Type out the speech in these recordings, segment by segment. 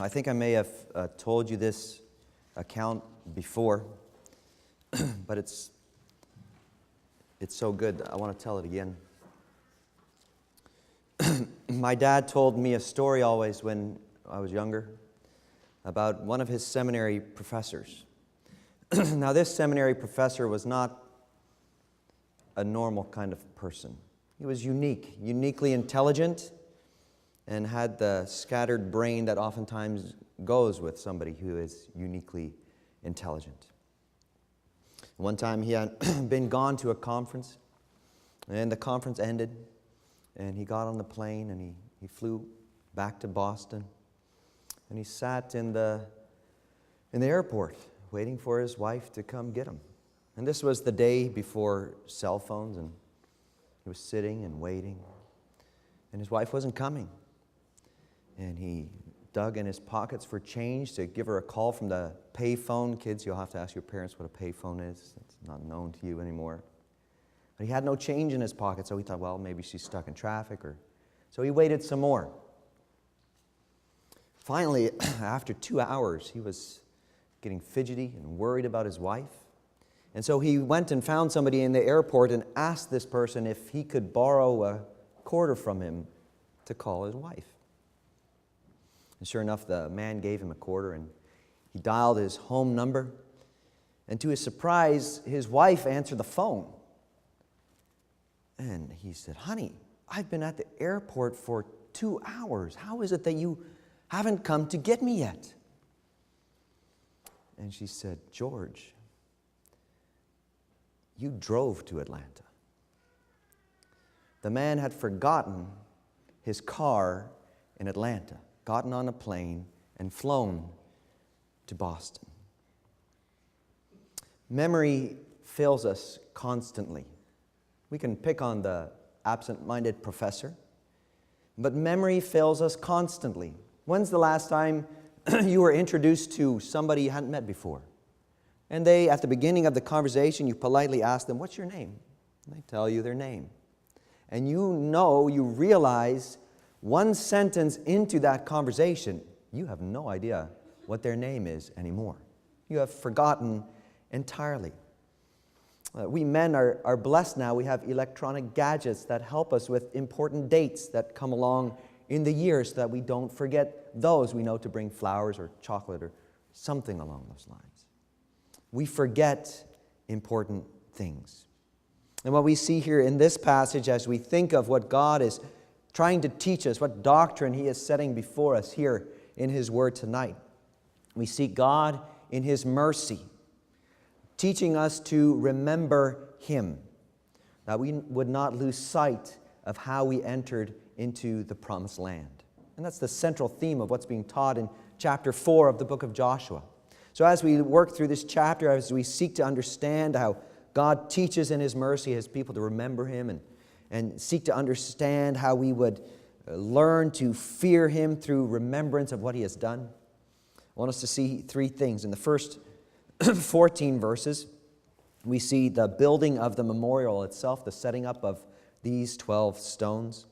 I think I may have told you this account before, but it's so good, I want to tell it again. My dad told me a story always when I was younger about one of his seminary professors. Now, this seminary professor was not a normal kind of person. He was uniquely intelligent, and had the scattered brain that oftentimes goes with somebody who is uniquely intelligent. One time he had been gone to a conference, and the conference ended, and he got on the plane and he flew back to Boston, and he sat in the airport waiting for his wife to come get him. And this was the day before cell phones, and he was sitting and waiting, and his wife wasn't coming. And he dug in his pockets for change to give her a call from the payphone. Kids, you'll have to ask your parents what a payphone is. It's not known to you anymore. But he had no change in his pocket, so he thought, well, maybe she's stuck in traffic. So he waited some more. Finally, after 2 hours, he was getting fidgety and worried about his wife. And so he went and found somebody in the airport and asked this person if he could borrow a quarter from him to call his wife. And sure enough, the man gave him a quarter, and he dialed his home number. And to his surprise, his wife answered the phone. And he said, "Honey, I've been at the airport for 2 hours. How is it that you haven't come to get me yet?" And she said, "George, you drove to Atlanta." The man had forgotten his car in Atlanta, gotten on a plane, and flown to Boston. Memory fails us constantly. We can pick on the absent-minded professor, but memory fails us constantly. When's the last time you were introduced to somebody you hadn't met before? And they, at the beginning of the conversation, you politely ask them, "What's your name?" And they tell you their name. And you realize one sentence into that conversation, you have no idea what their name is anymore. You have forgotten entirely. We men are blessed now. We have electronic gadgets that help us with important dates that come along in the year so that we don't forget those. We know to bring flowers or chocolate or something along those lines. We forget important things. And what we see here in this passage as we think of what God is trying to teach us, what doctrine He is setting before us here in His Word tonight, we see God in His mercy teaching us to remember Him, that we would not lose sight of how we entered into the promised land. And that's the central theme of what's being taught in chapter 4 of the book of Joshua. So as we work through this chapter, as we seek to understand how God teaches in His mercy His people to remember Him, and seek to understand how we would learn to fear Him through remembrance of what He has done, I want us to see three things. In the first 14 verses, we see the building of the memorial itself, the setting up of these 12 stones.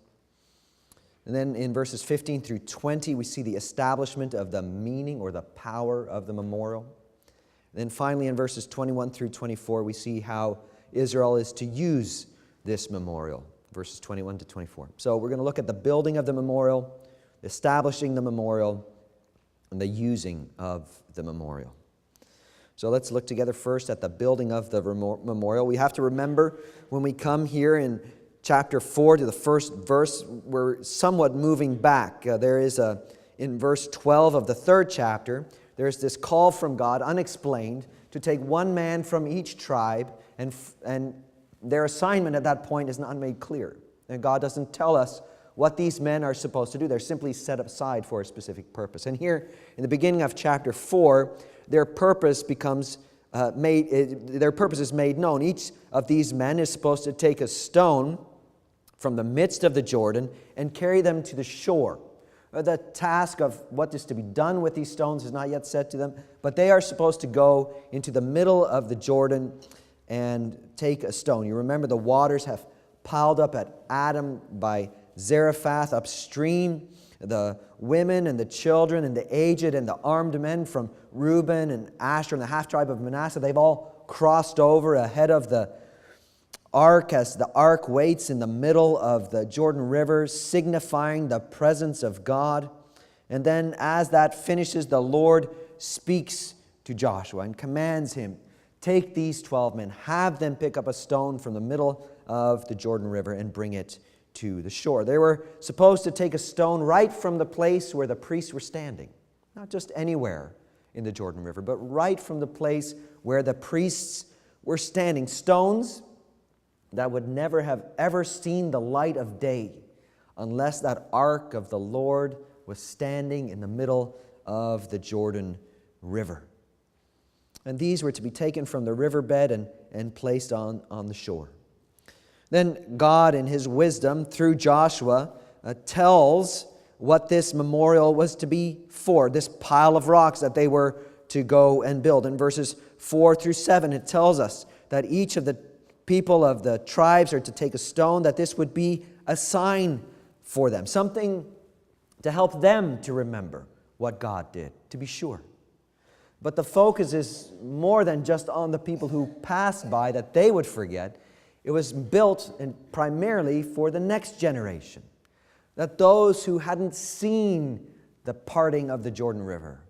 And then in verses 15 through 20, we see the establishment of the meaning or the power of the memorial. And then finally in verses 21 through 24, we see how Israel is to use this memorial, verses 21 to 24. So we're going to look at the building of the memorial, establishing the memorial, and the using of the memorial. So let's look together first at the building of the memorial. We have to remember when we come here in chapter 4 to the first verse, we're somewhat moving back. In verse 12 of the third chapter, there's this call from God, unexplained, to take one man from each tribe, and their assignment at that point is not made clear. And God doesn't tell us what these men are supposed to do. They're simply set aside for a specific purpose. And here, in the beginning of chapter 4, their purpose is made known. Each of these men is supposed to take a stone from the midst of the Jordan and carry them to the shore. The task of what is to be done with these stones is not yet said to them, but they are supposed to go into the middle of the Jordan and take a stone. You remember the waters have piled up at Adam by Zarephath upstream. The women and the children and the aged and the armed men from Reuben and Asher and the half-tribe of Manasseh, they've all crossed over ahead of the ark as the ark waits in the middle of the Jordan River, signifying the presence of God. And then as that finishes, the Lord speaks to Joshua and commands him, take these 12 men, have them pick up a stone from the middle of the Jordan River and bring it to the shore. They were supposed to take a stone right from the place where the priests were standing. Not just anywhere in the Jordan River, but right from the place where the priests were standing. Stones that would never have ever seen the light of day unless that ark of the Lord was standing in the middle of the Jordan River. And these were to be taken from the riverbed and placed on the shore. Then God, in His wisdom, through Joshua, tells what this memorial was to be for, this pile of rocks that they were to go and build. In verses 4 through 7, it tells us that each of the people of the tribes are to take a stone, that this would be a sign for them, something to help them to remember what God did, to be sure. But the focus is more than just on the people who passed by, that they would forget. It was built primarily for the next generation, that those who hadn't seen the parting of the Jordan River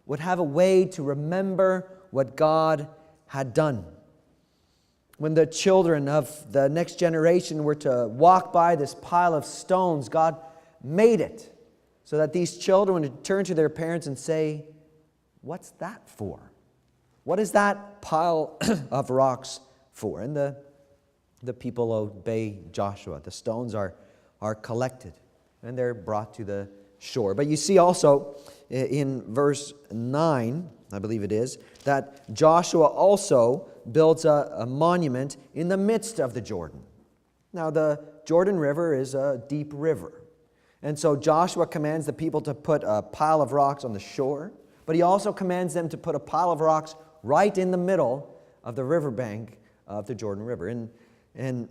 would have a way to remember what God had done. When the children of the next generation were to walk by this pile of stones, God made it so that these children would turn to their parents and say, what's that for? What is that pile of rocks for? And the people obey Joshua. The stones are collected and they're brought to the shore. But you see also in verse 9, I believe it is, that Joshua also builds a monument in the midst of the Jordan. Now, the Jordan River is a deep river. And so Joshua commands the people to put a pile of rocks on the shore, but he also commands them to put a pile of rocks right in the middle of the riverbank of the Jordan River. And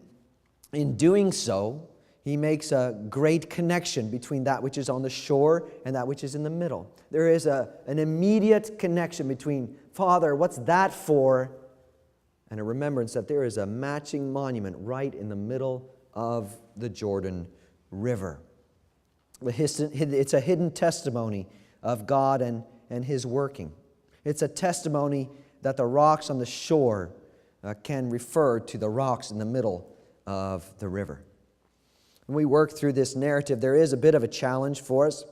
in doing so, he makes a great connection between that which is on the shore and that which is in the middle. There is an immediate connection between, Father, what's that for? And a remembrance that there is a matching monument right in the middle of the Jordan River. It's a hidden testimony of God and His working. It's a testimony that the rocks on the shore can refer to the rocks in the middle of the river. When we work through this narrative, there is a bit of a challenge for us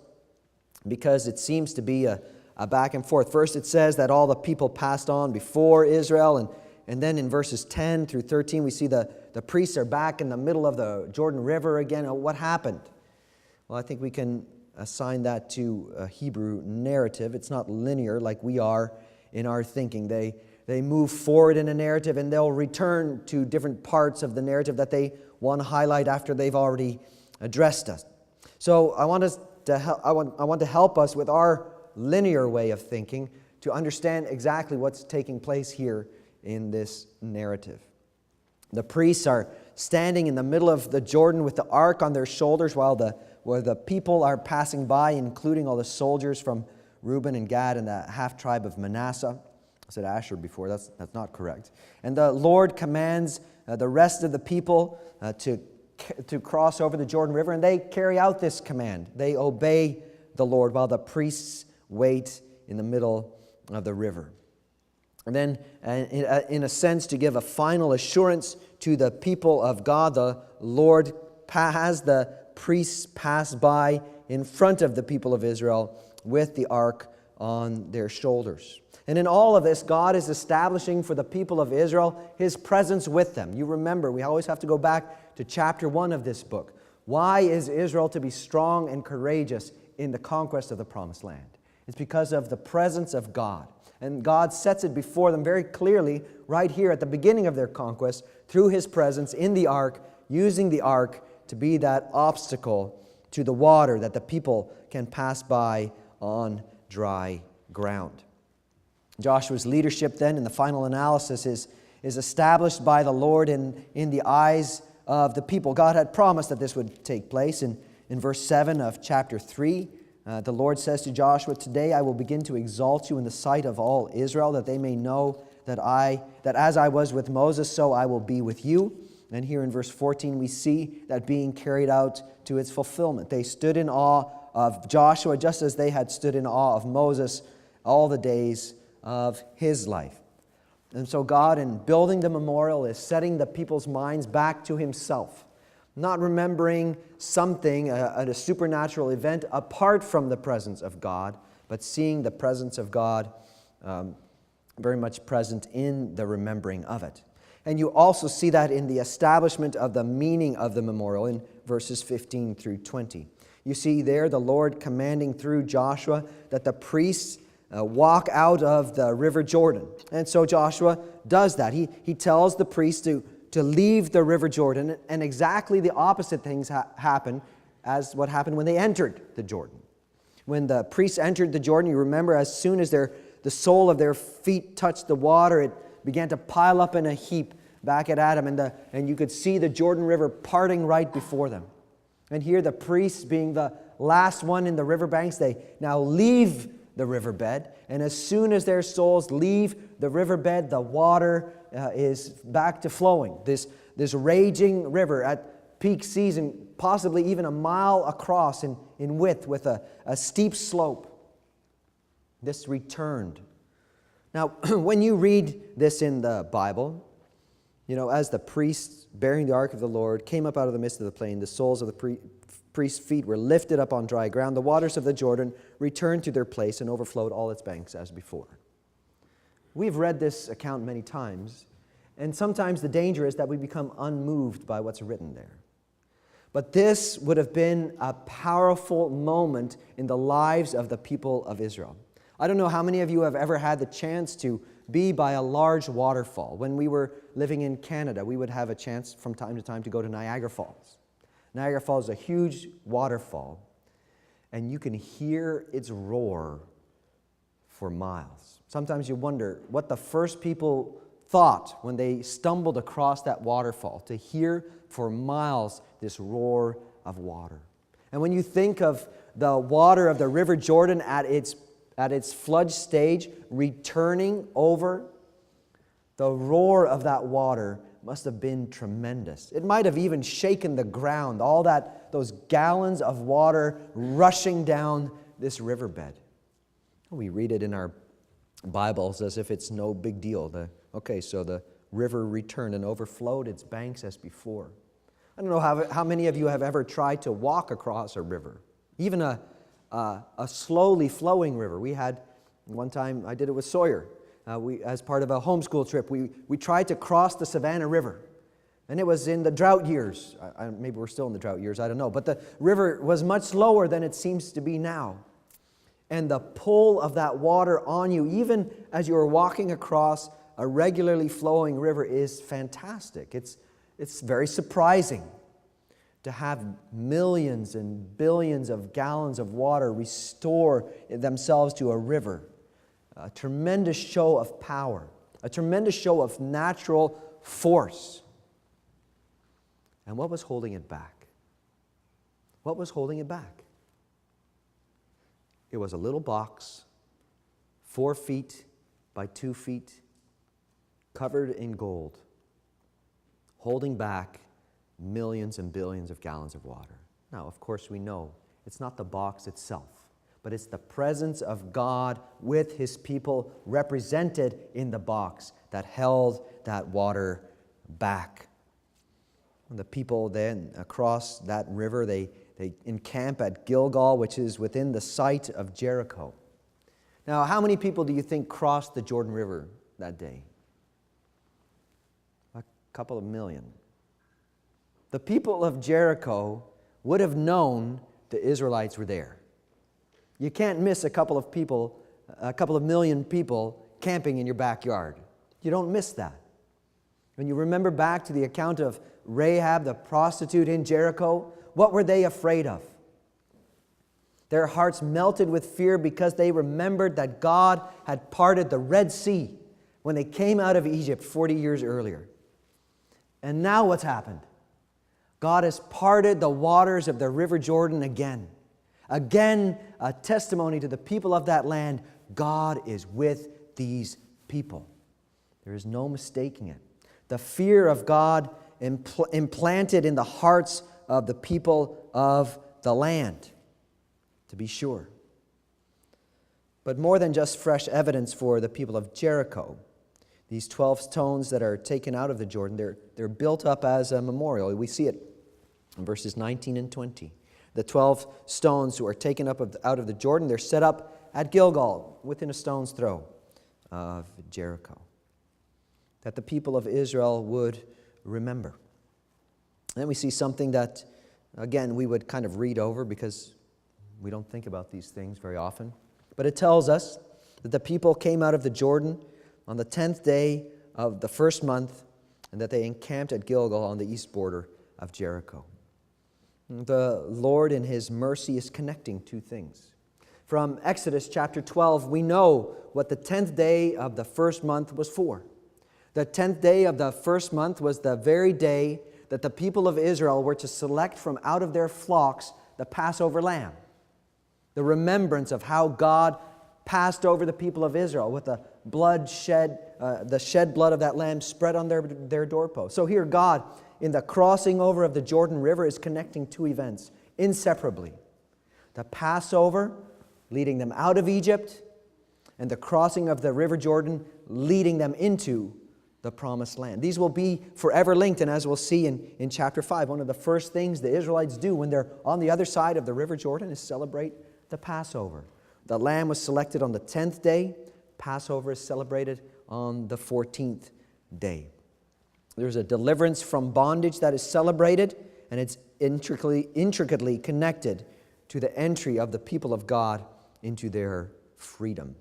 because it seems to be a back and forth. First, it says that all the people passed on before Israel, and then in verses 10 through 13, we see the priests are back in the middle of the Jordan River again. What happened? Well, I think we can assign that to a Hebrew narrative. It's not linear like we are in our thinking. They move forward in a narrative and they'll return to different parts of the narrative that they want to highlight after they've already addressed us. So I want to help us with our linear way of thinking to understand exactly what's taking place here in this narrative. The priests are standing in the middle of the Jordan with the ark on their shoulders while the people are passing by, including all the soldiers from Reuben and Gad and the half-tribe of Manasseh. I said Asher before, that's not correct. And the Lord commands the rest of the people to cross over the Jordan River, and they carry out this command. They obey the Lord while the priests wait in the middle of the river. And then, in a sense, to give a final assurance to the people of God, the Lord has the priests pass by in front of the people of Israel with the ark on their shoulders. And in all of this, God is establishing for the people of Israel His presence with them. You remember, we always have to go back to chapter 1 of this book. Why is Israel to be strong and courageous in the conquest of the Promised Land? It's because of the presence of God. And God sets it before them very clearly right here at the beginning of their conquest through His presence in the ark, using the ark to be that obstacle to the water that the people can pass by on dry ground. Joshua's leadership then in the final analysis is established by the Lord in the eyes of the people. God had promised that this would take place. And In verse 7 of chapter 3, the Lord says to Joshua, "Today I will begin to exalt you in the sight of all Israel, that they may know that as I was with Moses, so I will be with you." And here in verse 14, we see that being carried out to its fulfillment. They stood in awe of Joshua just as they had stood in awe of Moses all the days of his life. And so God, in building the memorial, is setting the people's minds back to himself, not remembering something, a supernatural event apart from the presence of God, but seeing the presence of God very much present in the remembering of it. And you also see that in the establishment of the meaning of the memorial in verses 15 through 20. You see there the Lord commanding through Joshua that the priests walk out of the river Jordan. And so Joshua does that. He tells the priests to leave the river Jordan, and exactly the opposite things happen as what happened when they entered the Jordan. When the priests entered the Jordan, you remember as soon as the sole of their feet touched the water, it began to pile up in a heap back at Adam, and you could see the Jordan River parting right before them. And here the priests, being the last one in the riverbanks, they now leave the riverbed, and as soon as their souls leave the riverbed, the water is back to flowing. This raging river at peak season, possibly even a mile across in width with a steep slope. This returned. Now, when you read this in the Bible, as the priests bearing the ark of the Lord came up out of the midst of the plain, the soles of the priest's feet were lifted up on dry ground. The waters of the Jordan returned to their place and overflowed all its banks as before. We've read this account many times, and sometimes the danger is that we become unmoved by what's written there. But this would have been a powerful moment in the lives of the people of Israel. I don't know how many of you have ever had the chance to be by a large waterfall. When we were living in Canada, we would have a chance from time to time to go to Niagara Falls. Niagara Falls is a huge waterfall, and you can hear its roar for miles. Sometimes you wonder what the first people thought when they stumbled across that waterfall, to hear for miles this roar of water. And when you think of the water of the River Jordan at its flood stage returning over, the roar of that water must have been tremendous. It might have even shaken the ground, those gallons of water rushing down this riverbed. We read it in our Bibles as if it's no big deal. So the river returned and overflowed its banks as before. I don't know how many of you have ever tried to walk across a river, even a slowly flowing river. We had, one time I did it with Sawyer. As part of a homeschool trip, we tried to cross the Savannah River. And it was in the drought years. Maybe we're still in the drought years, I don't know. But the river was much slower than it seems to be now. And the pull of that water on you, even as you are walking across a regularly flowing river, is fantastic. It's very surprising to have millions and billions of gallons of water restore themselves to a river. A tremendous show of power, a tremendous show of natural force. And what was holding it back? What was holding it back? It was a little box, 4 feet by 2 feet, covered in gold, holding back millions and billions of gallons of water. Now, of course, we know it's not the box itself, but it's the presence of God with His people represented in the box that held that water back. And the people then across that river, they encamp at Gilgal, which is within the site of Jericho. Now, how many people do you think crossed the Jordan River that day? A couple of million. The people of Jericho would have known the Israelites were there. You can't miss a couple of million people camping in your backyard. You don't miss that. When you remember back to the account of Rahab, the prostitute in Jericho, what were they afraid of? Their hearts melted with fear because they remembered that God had parted the Red Sea when they came out of Egypt 40 years earlier. And now what's happened? God has parted the waters of the river Jordan again. Again, a testimony to the people of that land. God is with these people. There is no mistaking it. The fear of God implanted in the hearts of the people of the land, to be sure. But more than just fresh evidence for the people of Jericho, these 12 stones that are taken out of the Jordan, they're built up as a memorial. We see it in verses 19 and 20. The 12 stones who are taken up out of the Jordan, they're set up at Gilgal, within a stone's throw of Jericho, that the people of Israel would remember. And then we see something that, again, we would kind of read over because we don't think about these things very often. But it tells us that the people came out of the Jordan on the 10th day of the first month, and that they encamped at Gilgal on the east border of Jericho. The Lord in His mercy is connecting two things. From Exodus chapter 12, we know what the 10th day of the first month was for. The 10th day of the first month was the very day that the people of Israel were to select from out of their flocks the Passover lamb. The remembrance of how God passed over the people of Israel with the shed blood of that lamb spread on their doorposts. So here God, in the crossing over of the Jordan River, is connecting two events inseparably. The Passover, leading them out of Egypt, and the crossing of the River Jordan, leading them into the Promised Land. These will be forever linked, and as we'll see in chapter 5, one of the first things the Israelites do when they're on the other side of the River Jordan is celebrate the Passover. The lamb was selected on the 10th day. Passover is celebrated on the 14th day. There's a deliverance from bondage that is celebrated, and it's intricately connected to the entry of the people of God into their freedom.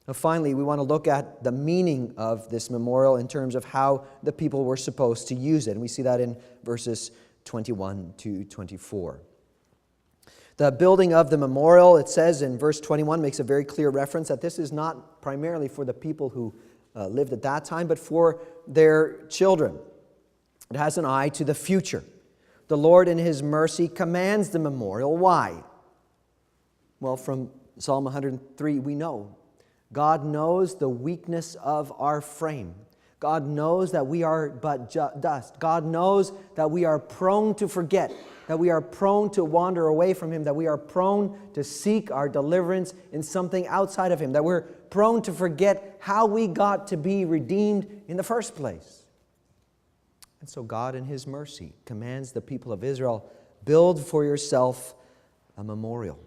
Now, finally, we want to look at the meaning of this memorial in terms of how the people were supposed to use it. And we see that in verses 21 to 24. The building of the memorial, it says in verse 21, makes a very clear reference that this is not primarily for the people who lived at that time, but for their children. It has an eye to the future. The Lord in His mercy commands the memorial. Why? Well, from Psalm 103, we know God knows the weakness of our frame. God knows that we are but dust. God knows that we are prone to forget, that we are prone to wander away from Him, that we are prone to seek our deliverance in something outside of Him, that we're prone to forget how we got to be redeemed in the first place. And so God in His mercy commands the people of Israel, build for yourself a memorial.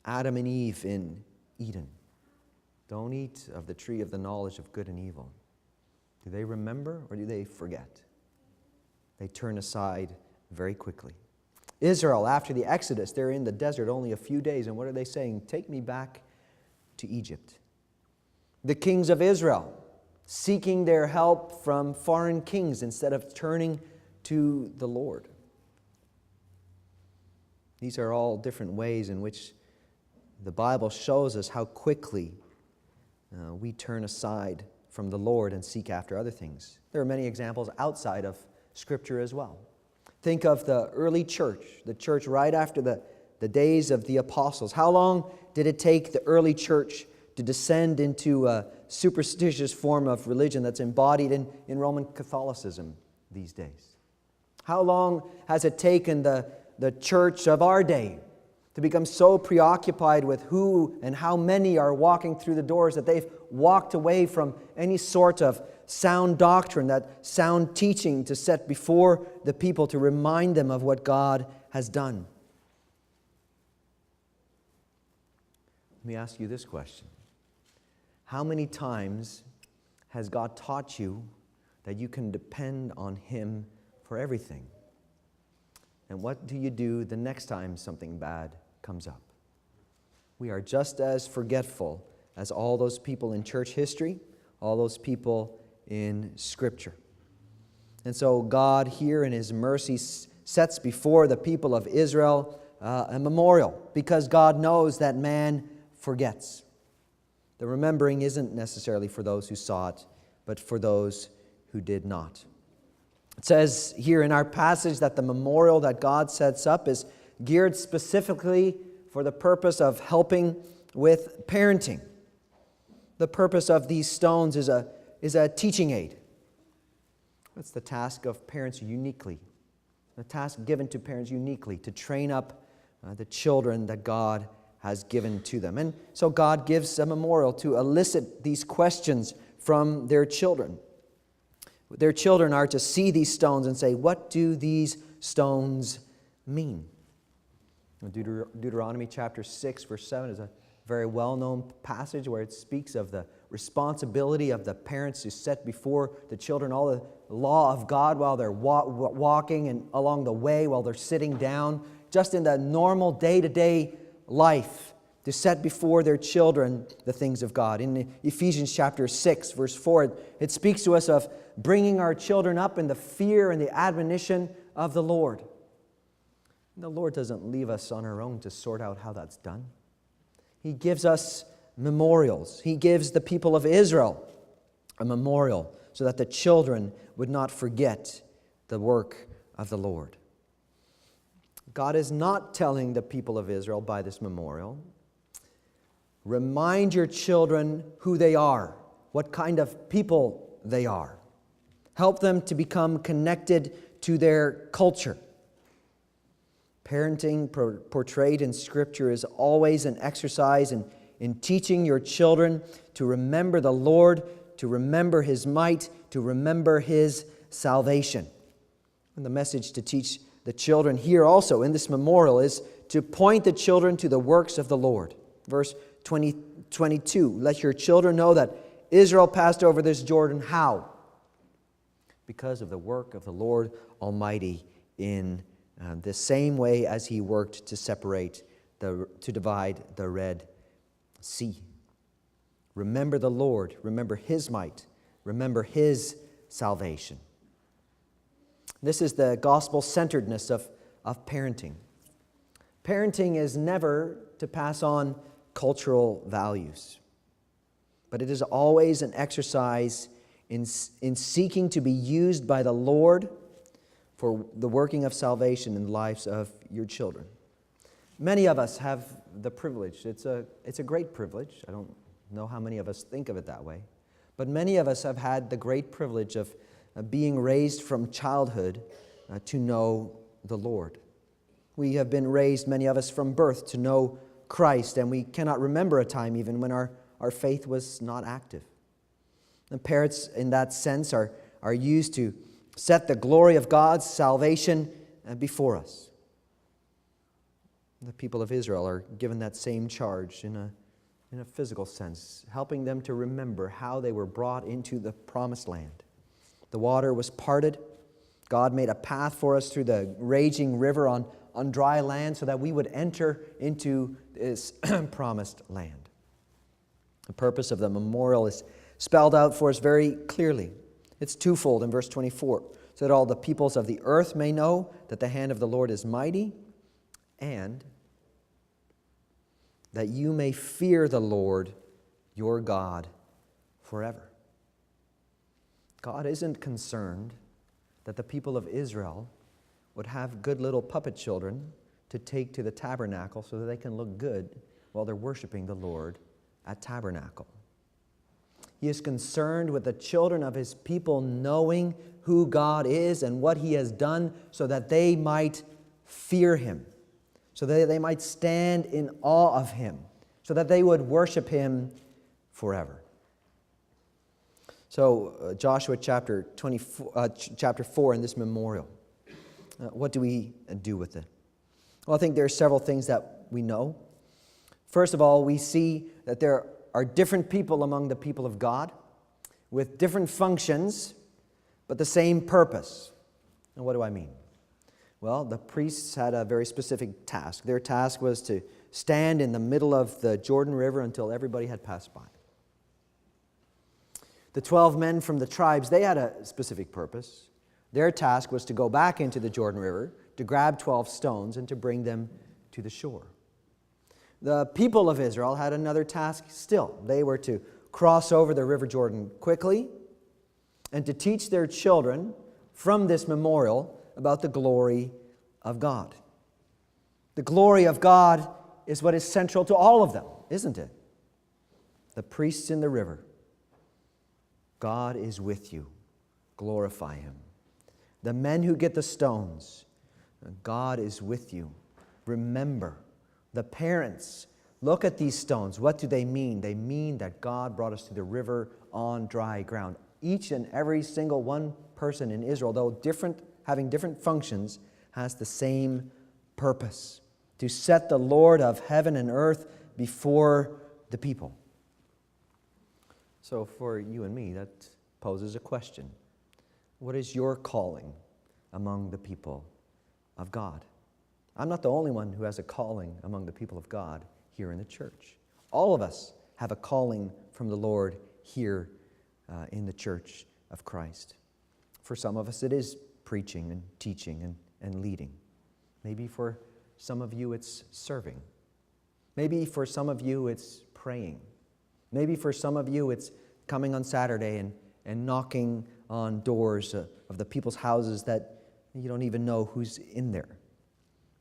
Adam and Eve in Eden. Don't eat of the tree of the knowledge of good and evil. Do they remember or do they forget? They turn aside very quickly. Israel, after the Exodus, they're in the desert only a few days, and what are they saying? Take me back to Egypt. The kings of Israel, seeking their help from foreign kings instead of turning to the Lord. These are all different ways in which the Bible shows us how quickly we turn aside from the Lord and seek after other things. There are many examples outside of Scripture as well. Think of the early church, the church right after the days of the apostles. How long did it take the early church to descend into a superstitious form of religion that's embodied in Roman Catholicism these days? How long has it taken the church of our day to become so preoccupied with who and how many are walking through the doors that they've walked away from any sort of sound doctrine, that sound teaching to set before the people to remind them of what God has done? Let me ask you this question. How many times has God taught you that you can depend on Him for everything? And what do you do the next time something bad comes up? We are just as forgetful as all those people in church history, all those people in Scripture. And so God here in His mercy sets before the people of Israel a memorial, because God knows that man forgets. The remembering isn't necessarily for those who saw it, but for those who did not. It says here in our passage that the memorial that God sets up is geared specifically for the purpose of helping with parenting. The purpose of these stones is a teaching aid. That's the task of parents uniquely. The task given to parents uniquely to train up the children that God has given to them. And so God gives a memorial to elicit these questions from their children. Their children are to see these stones and say, what do these stones mean? Deuteronomy chapter 6, verse 7 is a very well-known passage where it speaks of the responsibility of the parents to set before the children all the law of God while they're walking and along the way, while they're sitting down, just in the normal day-to-day life, to set before their children the things of God. In Ephesians chapter 6, verse 4, it speaks to us of bringing our children up in the fear and the admonition of the Lord. The Lord doesn't leave us on our own to sort out how that's done. He gives us memorials. He gives the people of Israel a memorial so that the children would not forget the work of the Lord. God is not telling the people of Israel by this memorial, remind your children who they are, what kind of people they are. Help them to become connected to their culture. Parenting portrayed in Scripture is always an exercise in teaching your children to remember the Lord, to remember His might, to remember His salvation. And the message to teach the children here also in this memorial is to point the children to the works of the Lord. Verse 22, let your children know that Israel passed over this Jordan. How? Because of the work of the Lord Almighty in the same way as He worked to divide the Red Sea. Remember the Lord, remember His might, remember His salvation. This is the gospel-centeredness of parenting. Parenting is never to pass on cultural values, but it is always an exercise in seeking to be used by the Lord for the working of salvation in the lives of your children. Many of us have the privilege. It's a great privilege. I don't know how many of us think of it that way. But many of us have had the great privilege of being raised from childhood to know the Lord. We have been raised, many of us, from birth to know Christ, and we cannot remember a time even when our faith was not active. And parents, in that sense, are used to set the glory of God's salvation before us. The people of Israel are given that same charge in a physical sense, helping them to remember how they were brought into the promised land. The water was parted. God made a path for us through the raging river on dry land so that we would enter into this promised land. The purpose of the memorial is spelled out for us very clearly. It's twofold in verse 24, so that all the peoples of the earth may know that the hand of the Lord is mighty, and that you may fear the Lord your God forever. God isn't concerned that the people of Israel would have good little puppet children to take to the tabernacle so that they can look good while they're worshiping the Lord at tabernacle. He is concerned with the children of His people knowing who God is and what He has done so that they might fear Him, so that they might stand in awe of Him, so that they would worship Him forever. So Joshua chapter 4 in this memorial, what do we do with it? Well, I think there are several things that we know. First of all, we see that there are different people among the people of God with different functions, but the same purpose. And what do I mean? Well, the priests had a very specific task. Their task was to stand in the middle of the Jordan River until everybody had passed by. The 12 men from the tribes, they had a specific purpose. Their task was to go back into the Jordan River, to grab 12 stones, and to bring them to the shore. The people of Israel had another task still. They were to cross over the River Jordan quickly and to teach their children from this memorial about the glory of God. The glory of God is what is central to all of them, isn't it? The priests in the river. God is with you. Glorify Him. The men who get the stones. God is with you. Remember. The parents. Look at these stones. What do they mean? They mean that God brought us to the river on dry ground. Each and every single one person in Israel, though having different functions, has the same purpose: to set the Lord of heaven and earth before the people. So for you and me, that poses a question. What is your calling among the people of God? I'm not the only one who has a calling among the people of God here in the church. All of us have a calling from the Lord here in the church of Christ. For some of us, it is preaching and teaching and leading. Maybe for some of you, it's serving. Maybe for some of you, it's praying. Maybe for some of you, it's coming on Saturday and knocking on doors of the people's houses that you don't even know who's in there.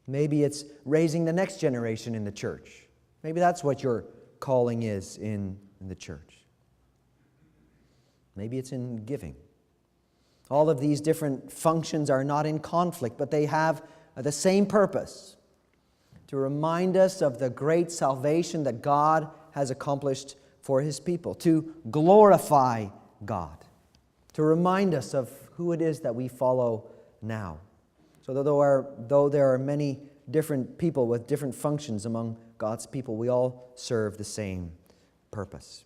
Maybe it's raising the next generation in the church. Maybe that's what your calling is in the church. Maybe it's in giving. All of these different functions are not in conflict, but they have the same purpose: to remind us of the great salvation that God has accomplished for His people, to glorify God, to remind us of who it is that we follow now. So though there are many different people with different functions among God's people, we all serve the same purpose.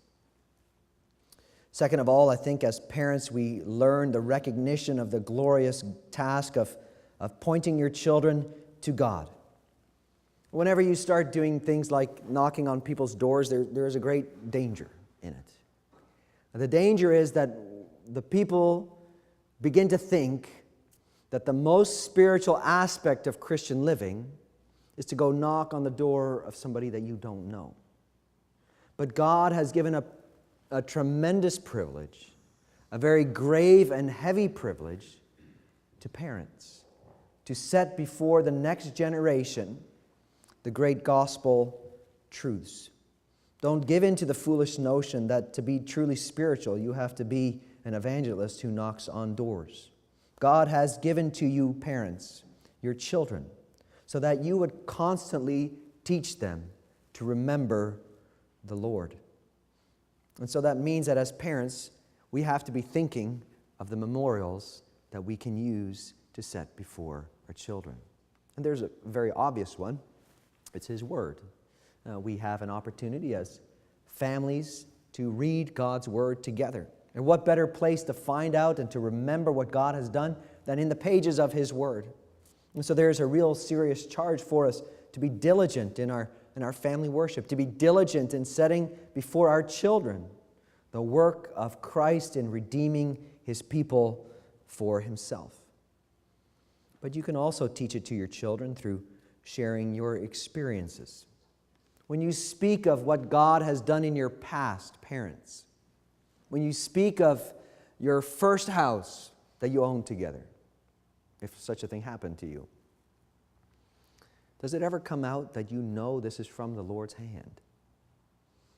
Second of all, I think as parents we learn the recognition of the glorious task of pointing your children to God. Whenever you start doing things like knocking on people's doors, there is a great danger in it. The danger is that the people begin to think that the most spiritual aspect of Christian living is to go knock on the door of somebody that you don't know. But God has given a tremendous privilege, a very grave and heavy privilege to parents, to set before the next generation the great gospel truths. Don't give in to the foolish notion that to be truly spiritual, you have to be an evangelist who knocks on doors. God has given to you, parents, your children, so that you would constantly teach them to remember the Lord. And so that means that as parents, we have to be thinking of the memorials that we can use to set before our children. And there's a very obvious one. It's His Word. We have an opportunity as families to read God's Word together. And what better place to find out and to remember what God has done than in the pages of His Word? And so there's a real serious charge for us to be diligent in our family worship, to be diligent in setting before our children the work of Christ in redeeming His people for Himself. But you can also teach it to your children through sharing your experiences. When you speak of what God has done in your past, parents, when you speak of your first house that you owned together, if such a thing happened to you, does it ever come out that you know this is from the Lord's hand?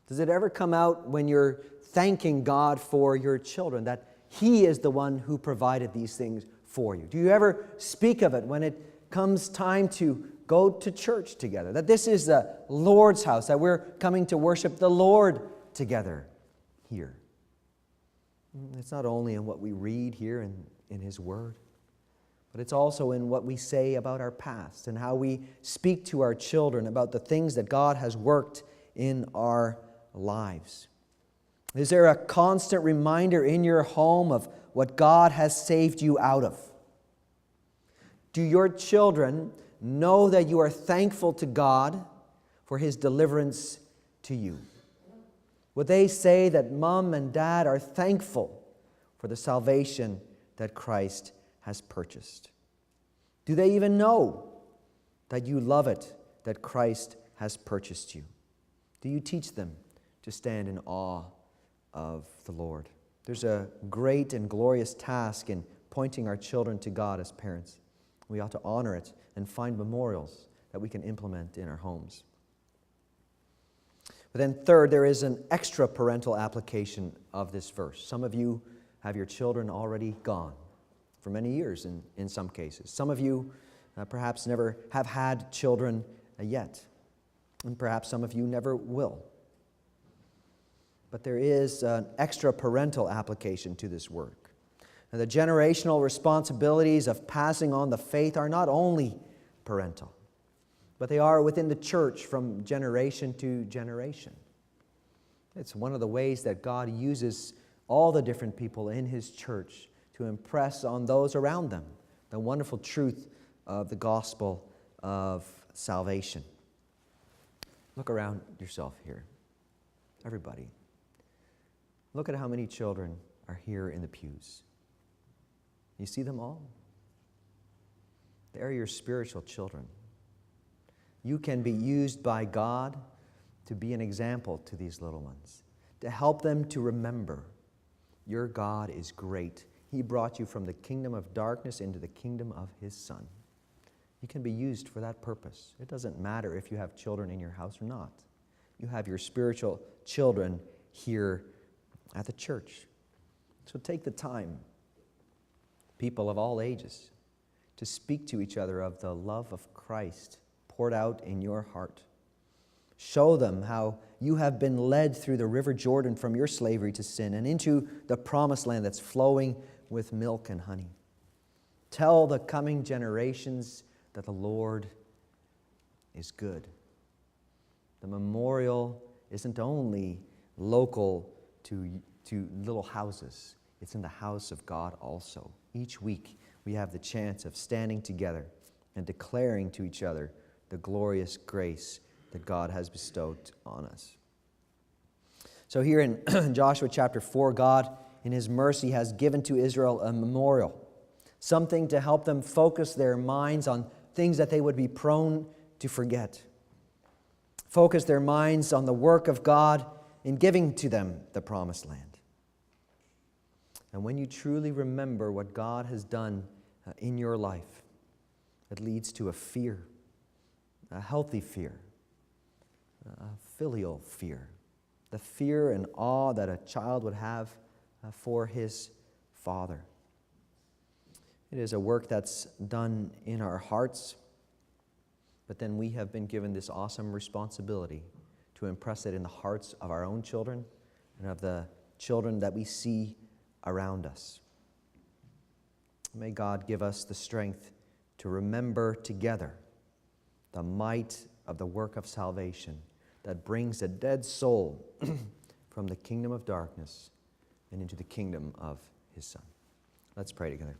Does it ever come out when you're thanking God for your children that He is the one who provided these things for you? Do you ever speak of it when it comes time to go to church together, that this is the Lord's house, that we're coming to worship the Lord together here? It's not only in what we read here in His Word, but it's also in what we say about our past and how we speak to our children about the things that God has worked in our lives. Is there a constant reminder in your home of what God has saved you out of? Do your children know that you are thankful to God for His deliverance to you? Would they say that Mom and Dad are thankful for the salvation that Christ has purchased? Do they even know that you love it, that Christ has purchased you? Do you teach them to stand in awe of the Lord? There's a great and glorious task in pointing our children to God as parents. We ought to honor it and find memorials that we can implement in our homes. But then third, there is an extra parental application of this verse. Some of you have your children already gone for many years in some cases. Some of you perhaps never have had children yet. And perhaps some of you never will. But there is an extra parental application to this work. And the generational responsibilities of passing on the faith are not only parental, but they are within the church from generation to generation. It's one of the ways that God uses all the different people in His church to impress on those around them the wonderful truth of the gospel of salvation. Look around yourself here. Everybody. Look at how many children are here in the pews. You see them all? They're your spiritual children. You can be used by God to be an example to these little ones, to help them to remember your God is great. He brought you from the kingdom of darkness into the kingdom of His Son. You can be used for that purpose. It doesn't matter if you have children in your house or not. You have your spiritual children here at the church. So take the time, people of all ages, to speak to each other of the love of Christ poured out in your heart. Show them how you have been led through the river Jordan from your slavery to sin and into the promised land that's flowing with milk and honey. Tell the coming generations that the Lord is good. The memorial isn't only local to little houses. It's in the house of God also. Each week we have the chance of standing together and declaring to each other the glorious grace that God has bestowed on us. So here in Joshua chapter 4, God in His mercy has given to Israel a memorial, something to help them focus their minds on things that they would be prone to forget. Focus their minds on the work of God in giving to them the promised land. And when you truly remember what God has done in your life, it leads to a fear, a healthy fear, a filial fear, the fear and awe that a child would have for his father. It is a work that's done in our hearts, but then we have been given this awesome responsibility to impress it in the hearts of our own children and of the children that we see around us. May God give us the strength to remember together the might of the work of salvation that brings a dead soul from the kingdom of darkness and into the kingdom of His Son. Let's pray together.